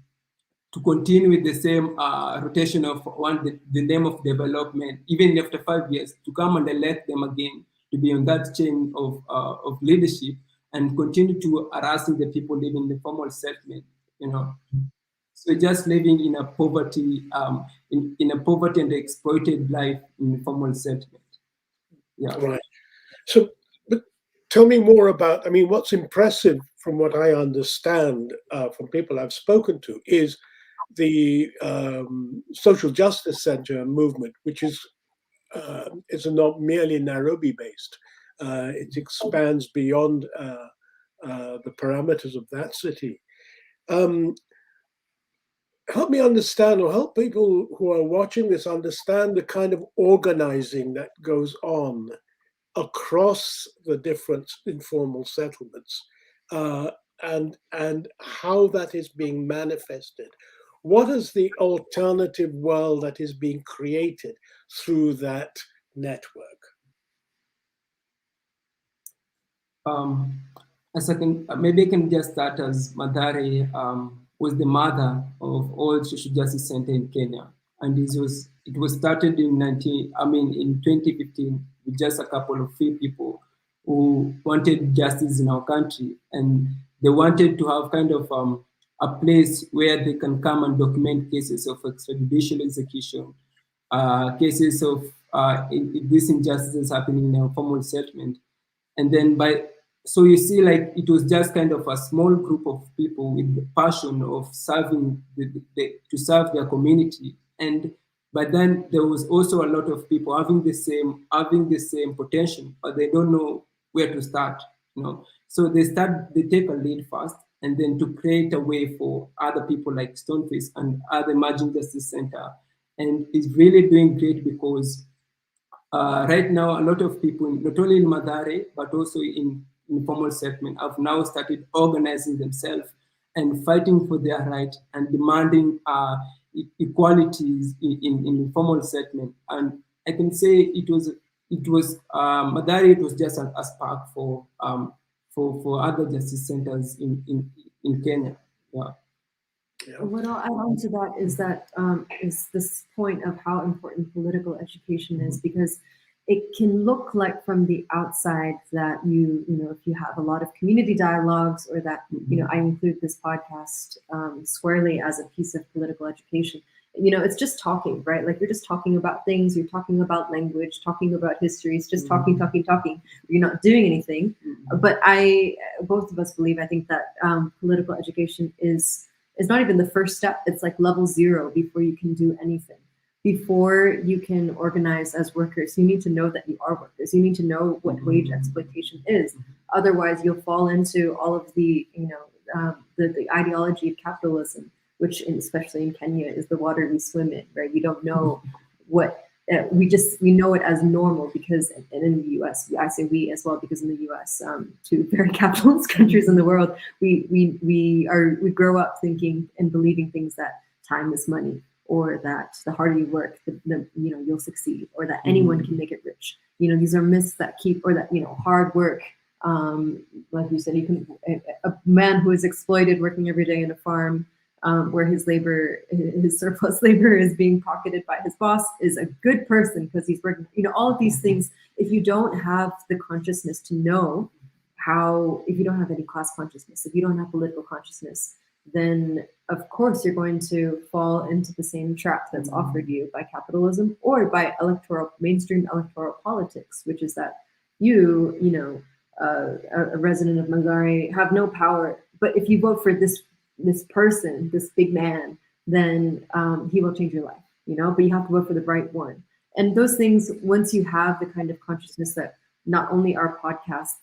continue with the same rotation of the name of development, even after 5 years, to come and elect them again to be on that chain of leadership and continue to harassing the people living in the formal settlement. So just living in a poverty, in a poverty and exploited life in the formal settlement. Yeah. Right. So, but tell me more about. I mean, what's impressive from what I understand from people I've spoken to is the Social Justice Centre movement, which is not merely Nairobi based. It expands beyond the parameters of that city. Help me understand, or help people who are watching this understand the kind of organizing that goes on across the different informal settlements, and how that is being manifested. What is the alternative world that is being created through that network? As maybe I can just start as Mathare was the mother of all social justice center in Kenya, and it was started in 2015 with just a couple of few people who wanted justice in our country, and they wanted to have kind of a place where they can come and document cases of extrajudicial execution, cases of these injustices happening in a formal settlement. And then so you see, like, it was just kind of a small group of people with the passion of serving to serve their community. But then there was also a lot of people having the same potential, but they don't know where to start, you know. So they take a lead first, and then to create a way for other people like Stoneface and other emerging justice center. And it's really doing great because right now, a lot of people, not only in Mathare, but also in informal settlement, have now started organizing themselves and fighting for their right and demanding equalities in informal settlement. And I can say it was Mathare. It was just a spark for other justice centers in Kenya. Yeah. What I'll add on to that is this point of how important political education is, because it can look like from the outside that if you have a lot of community dialogues, or that I include this podcast squarely as a piece of political education. It's just talking, right? Like, you're just talking about things, you're talking about language, talking about histories, just talking. You're not doing anything. But both of us believe, I think, that political education is not even the first step. It's like level 0 before you can do anything. Before you can organize as workers, you need to know that you are workers. You need to know what wage exploitation is. Otherwise, you'll fall into all of the ideology of capitalism, which, especially in Kenya, is the water we swim in, right? You don't know what we know it as normal, because, and in the US, I say we as well, because in the US, two very capitalist countries in the world, we grow up thinking and believing things that time is money, or that the harder you work, you'll succeed, or that anyone can make it rich. These are myths that keep, or that hard work. Like you said, a man who is exploited working every day in a farm, where his surplus labor is being pocketed by his boss, is a good person because he's working. All of these things, if you don't have the consciousness to know if you don't have any class consciousness, if you don't have political consciousness, then of course you're going to fall into the same trap that's offered you by capitalism or by mainstream electoral politics, which is that a resident of Mathare, have no power, but if you vote for this person, this big man, then he will change your life, but you have to vote for the right one. And those things, once you have the kind of consciousness that not only our podcast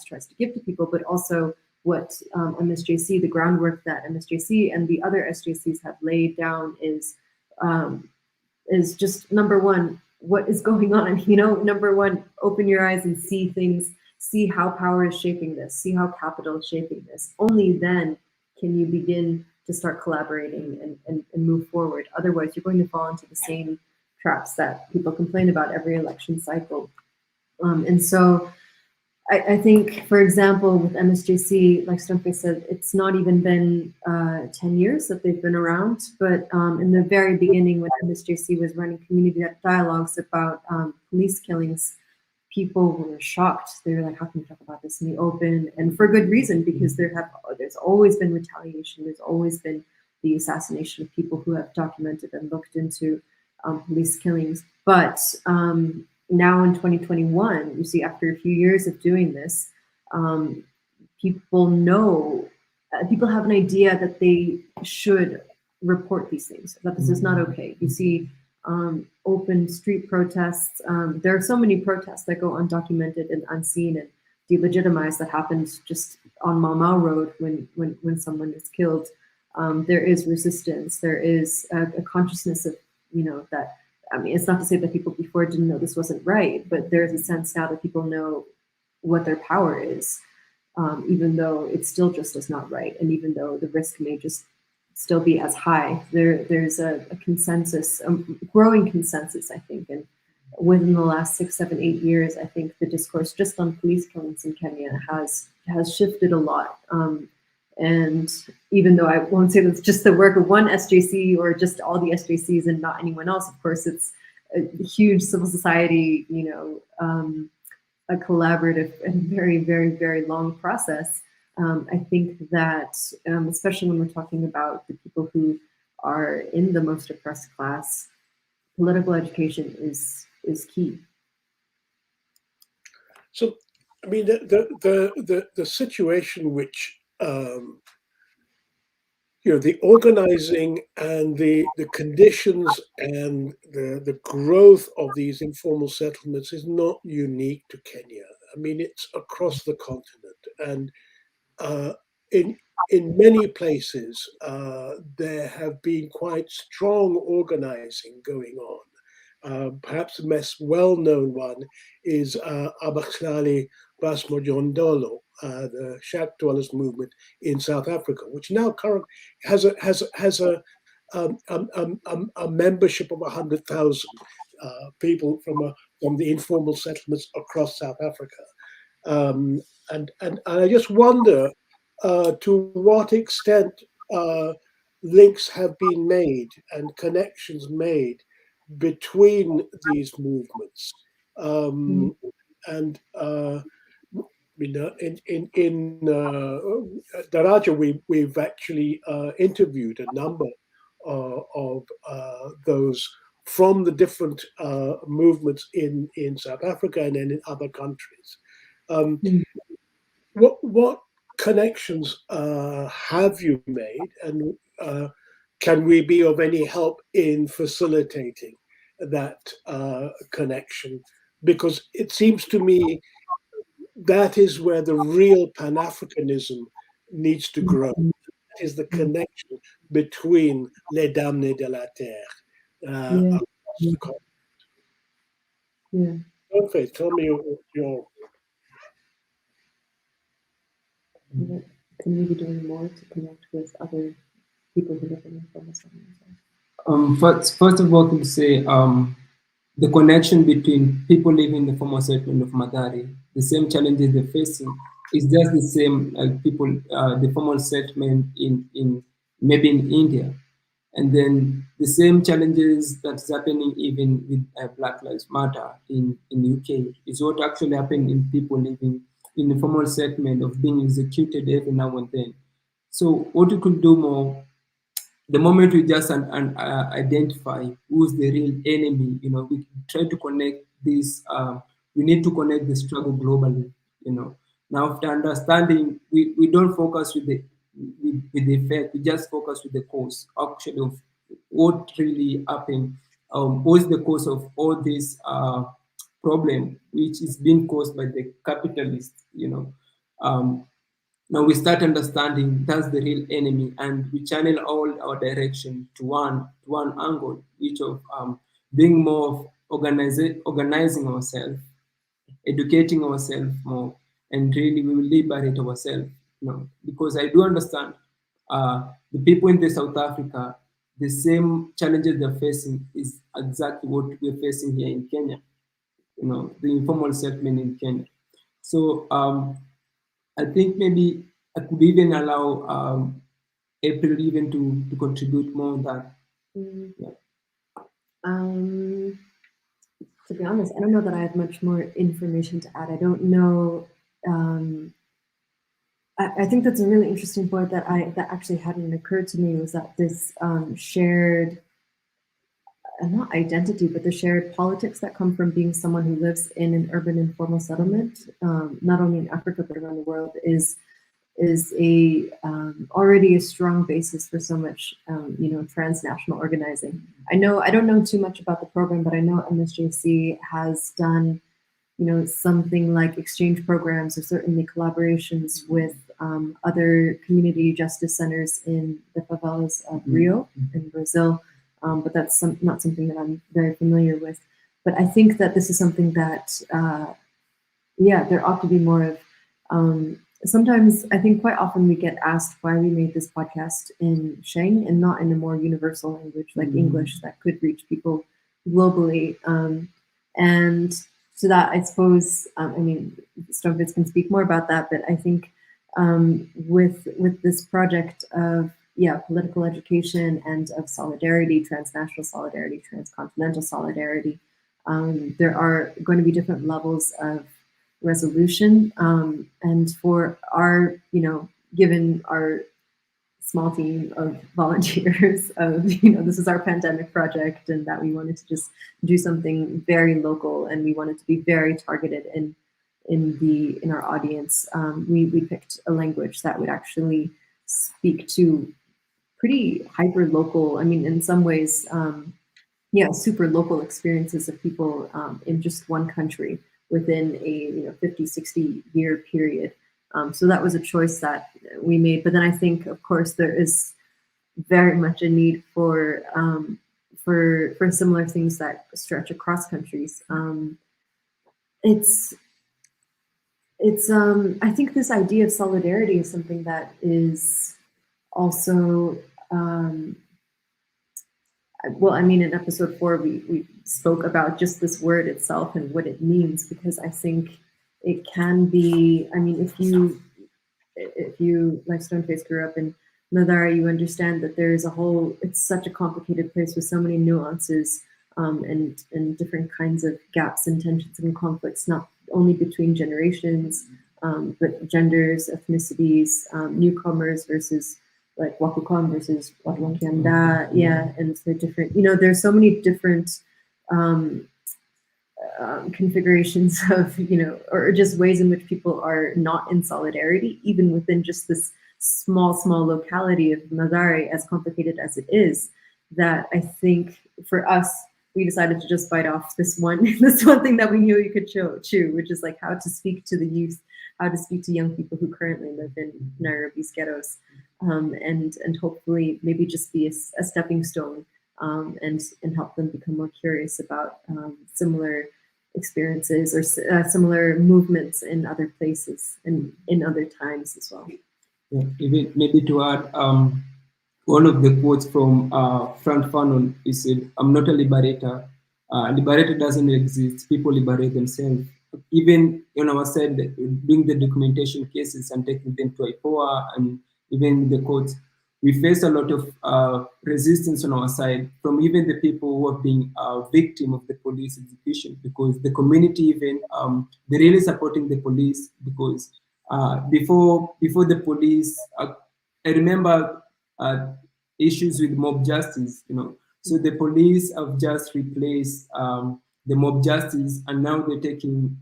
tries to give to people, but also what MSJC, the groundwork that MSJC and the other SJCs have laid down is just, number one, what is going on? Number one, open your eyes and see things, see how power is shaping this, see how capital is shaping this. Only then can you begin to start collaborating and move forward. Otherwise, you're going to fall into the same traps that people complain about every election cycle. And so I think, for example, with MSJC, like Stoneface said, it's not even been 10 years that they've been around. But in the very beginning, when MSJC was running community dialogues about police killings, people were shocked. They were like, how can you talk about this in the open? And for good reason, because there's always been retaliation. There's always been the assassination of people who have documented and looked into police killings. But now in 2021, you see, after a few years of doing this, people have an idea that they should report these things, that this is not okay. You see open street protests. There are so many protests that go undocumented and unseen and delegitimized that happened just on Mau Road when someone is killed. There is resistance. There is a consciousness of, that, it's not to say that people before didn't know this wasn't right, but there's a sense now that people know what their power is, even though it's still just as not right. And even though the risk may just still be as high, there's a consensus, a growing consensus, I think. And within the last 6, 7, 8 years, I think the discourse just on police killings in Kenya has shifted a lot. And even though I won't say that's just the work of one SJC or just all the SJCs and not anyone else, of course, it's a huge civil society, a collaborative and very, very, very long process. I think that, especially when we're talking about the people who are in the most oppressed class, political education is key. So, I mean, the situation which the organizing and the conditions and the growth of these informal settlements is not unique to Kenya. I mean, it's across the continent, and uh, in many places there have been quite strong organizing going on. Perhaps the most well-known one is Abahlali Basmojondolo, the shack dwellers movement in South Africa, which now currently has a membership of 100,000 people from the informal settlements across South Africa. And I just wonder to what extent links have been made and connections made between these movements. And in Daraja, we've actually interviewed a number of those from the different movements in South Africa and then in other countries. What connections have you made, and can we be of any help in facilitating that connection? Because it seems to me that is where the real Pan-Africanism needs to grow. That is the connection between les damnés de la terre. Across the continent. Stoneface, tell me your. Can we be doing more to connect with other people who live in informal settlements? First of all, to say the connection between people living in the formal settlement of Mathare, the same challenges they're facing is just the same like people, the formal settlement in maybe in India. And then the same challenges that's happening even with Black Lives Matter in UK is what actually happened in people living in the formal settlement of being executed every now and then. So what we could do more, the moment we just identify who's the real enemy, we try to connect this. We need to connect the struggle globally. Now after understanding, we don't focus with the effect. We just focus with the cause, actually, of what really happened. What's the cause of all this problem, which is being caused by the capitalists? Now we start understanding that's the real enemy, and we channel all our direction to one angle, which of being more of organizing ourselves, educating ourselves more, and really we will liberate ourselves. Because I do understand the people in the South Africa, the same challenges they're facing is exactly what we're facing here in Kenya. The informal settlement in Kenya. So I think maybe I could even allow April even to contribute more on that. Yeah. To be honest, I don't know that I have much more information to add. I don't know. I think that's a really interesting point that actually hadn't occurred to me, was that this shared, not identity, but the shared politics that come from being someone who lives in an urban informal settlement, not only in Africa but around the world, is a already a strong basis for so much transnational organizing. I don't know too much about the program, but I know MSJC has done something like exchange programs or certainly collaborations with other community justice centers in the favelas of Rio in Brazil. But that's not something that I'm very familiar with. But I think that this is something that, there ought to be more of. Sometimes, I think quite often we get asked why we made this podcast in Sheng and not in a more universal language like English that could reach people globally. And to that, I suppose, Stoneface can speak more about that, but I think with this project of political education and of solidarity, transnational solidarity, transcontinental solidarity, there are going to be different levels of resolution. And for our, given our small team of volunteers of, this is our pandemic project, and that we wanted to just do something very local, and we wanted to be very targeted in our audience. We picked a language that would actually speak to pretty hyper local, in some ways, super local experiences of people in just one country within a 50, 60 year period. So that was a choice that we made. But then I think, of course, there is very much a need for similar things that stretch across countries. I think this idea of solidarity is something that is also, in episode 4, we spoke about just this word itself and what it means, because I think it can be, if you like Stoneface grew up in Mathare, you understand that there's it's such a complicated place with so many nuances and different kinds of gaps and tensions and conflicts, not only between generations, but genders, ethnicities, newcomers versus like Wakukam versus Watuwakianda, and the different, there's so many different configurations of, or just ways in which people are not in solidarity, even within just this small locality of Mathare, as complicated as it is, that I think for us, we decided to just bite off this one thing that we knew we could chew, which is like how to speak to the youth, how to speak to young people who currently live in Nairobi's ghettos, and hopefully maybe just be a stepping stone, and help them become more curious about similar experiences or similar movements in other places and in other times as well. Yeah, even maybe to add, one of the quotes from Frank Fanon, he said, "I'm not a liberator. Liberator doesn't exist. People liberate themselves." Even on our side, doing the documentation cases and taking them to IPOA and even the courts, we face a lot of resistance on our side from even the people who have been victim of the police execution, because the community even, they're really supporting the police, because before the police, I remember issues with mob justice, so the police have just replaced the mob justice, and now they're taking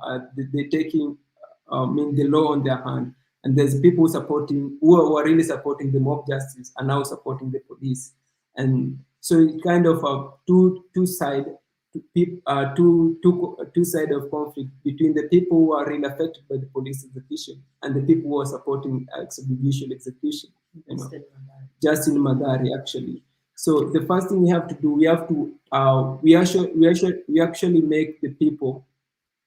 the law on their hand. And there's people who are really supporting the mob justice and now supporting the police. And so it kind of two side of conflict between the people who are really affected by the police execution and the people who are supporting extrajudicial execution, just in Mathare actually. So the first thing we have to do, we actually make the people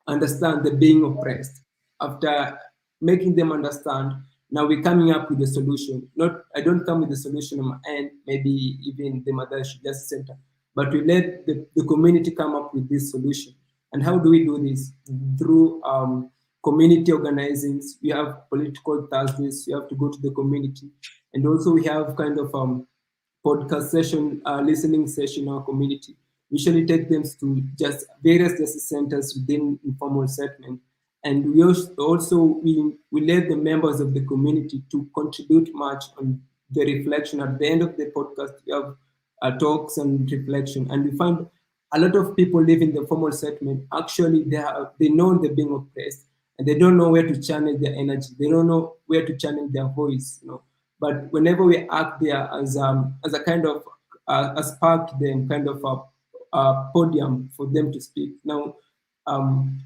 understand they're being oppressed. After making them understand, now we're coming up with a solution. I don't come with a solution on my end, maybe even the Mathare Social Justice Centre, but we let the community come up with this solution. And how do we do this? Through community organizings. We have political Thursdays, you have to go to the community. And also we have kind of podcast session, listening session in our community. We usually take them to just various justice centers within informal settlement. And we also let the members of the community to contribute much on the reflection. At the end of the podcast, we have talks and reflection. And we find a lot of people live in the formal settlement. Actually, they know they're being oppressed, and they don't know where to channel their energy. They don't know where to channel their voice. But whenever we act there as a kind of a spark to them, kind of a podium for them to speak. Now,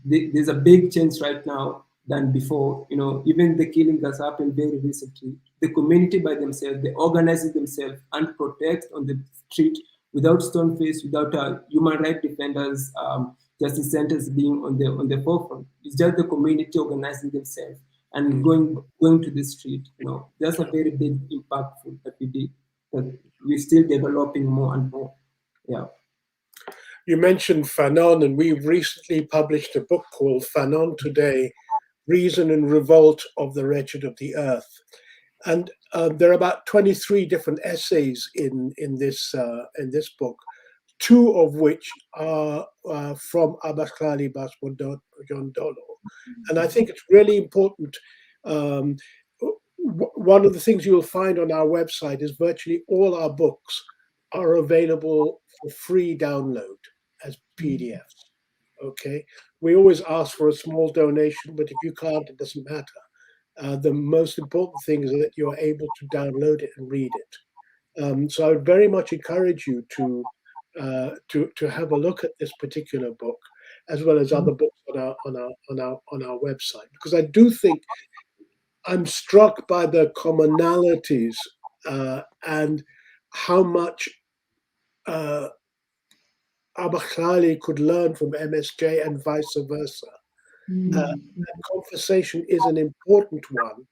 there's a big change right now than before. Even the killing that's happened very recently, the community by themselves, they organize themselves and protect on the street without Stoneface, without human rights defenders, justice centers being on the forefront. It's just the community organizing themselves and going to the street. That's a very big impactful that we did. That we're still developing more and more. Yeah. You mentioned Fanon, and we've recently published a book called Fanon Today, Reason and Revolt of the Wretched of the Earth. And there are about 23 different essays in this book, 2 of which are from Abaklali Basmodondolo, And I think it's really important. Um, One of the things you will find on our website is virtually all our books are available for free download as PDFs. Okay, we always ask for a small donation, but if you can't, it doesn't matter. The most important thing is that you're able to download it and read it. So I would very much encourage you to have a look at this particular book, as well as other books on our website, because I do think I'm struck by the commonalities and how much Abakhali could learn from MSJ and vice versa. That conversation is an important one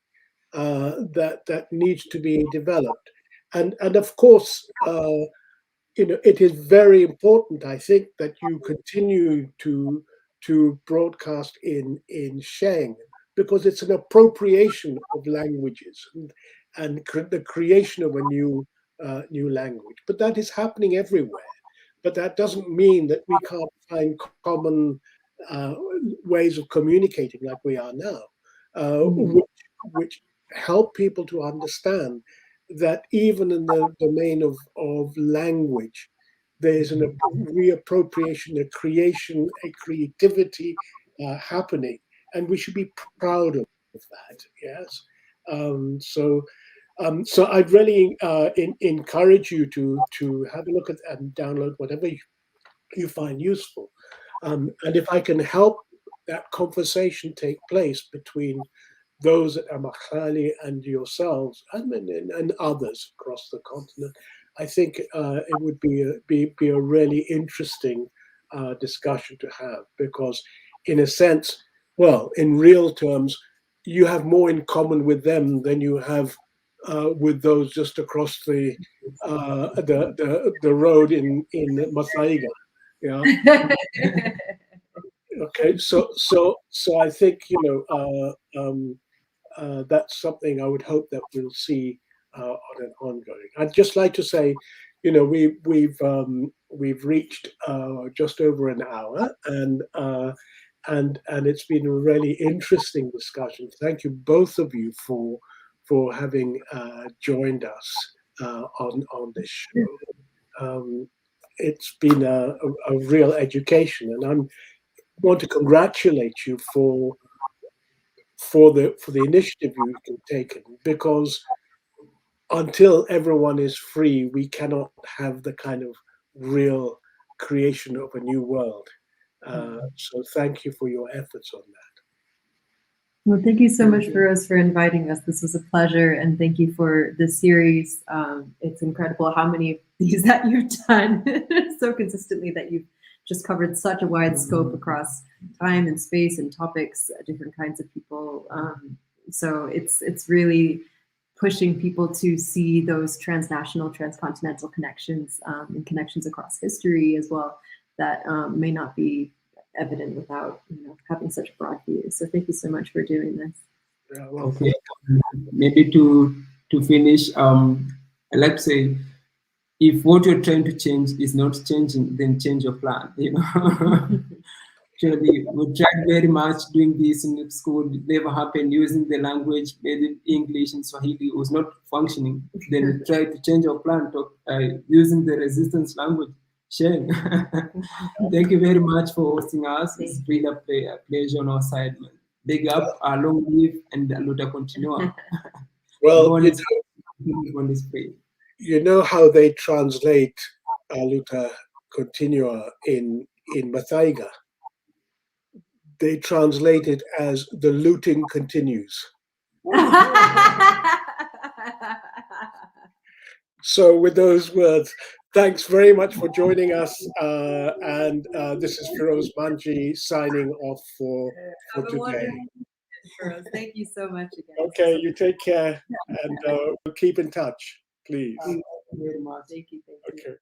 that needs to be developed, and of course, it is very important. I think that you continue to broadcast in Sheng, because it's an appropriation of languages and the creation of a new language. But that is happening everywhere. But that doesn't mean that we can't find common uh, ways of communicating like we are now, which help people to understand that even in the domain of language, there's an reappropriation, a creation, a creativity happening, and we should be proud of that. Yes. So I'd really encourage you to have a look at and download whatever you find useful. And if I can help that conversation take place between those at Amakhali and yourselves and others across the continent, I think it would be a really interesting discussion to have, because in a sense, well, in real terms, you have more in common with them than you have with those just across the road in Mathare. Yeah. Okay. So I think that's something I would hope that we'll see on an ongoing. I'd just like to say, we've reached just over an hour, and it's been a really interesting discussion. Thank you, both of you, for having joined us on this show. It's been a real education, and I want to congratulate you for the initiative you've taken, because until everyone is free, we cannot have the kind of real creation of a new world. So thank you for your efforts on that. Well, thank you so much, Feroz, for inviting us. This was a pleasure, and thank you for the series. It's incredible how many of these that you've done so consistently, that you've just covered such a wide scope across time and space and topics, different kinds of people. So it's really pushing people to see those transnational, transcontinental connections and connections across history as well, that may not be evident without having such a broad view. So thank you so much for doing this. Yeah, well, Okay, maybe to finish, I'd like to say, if what you're trying to change is not changing, then change your plan. Actually, we tried very much doing this in school. It never happened. Using the language, maybe English and Swahili, was not functioning. Then we tried to change our plan to using the resistance language. Sheng. Thank you very much for hosting us. It's really a pleasure on our side, man. Big up, long live, and luta continua. well, on this page. you know how they translate luta continua in Mathaiga? They translate it as the looting continues. So with those words, thanks very much for joining us. And this is Feroz Manji signing off for today. Feroz, thank you so much again. Okay, you take care, and we'll keep in touch, please. Thank you very much. Thank you. Okay.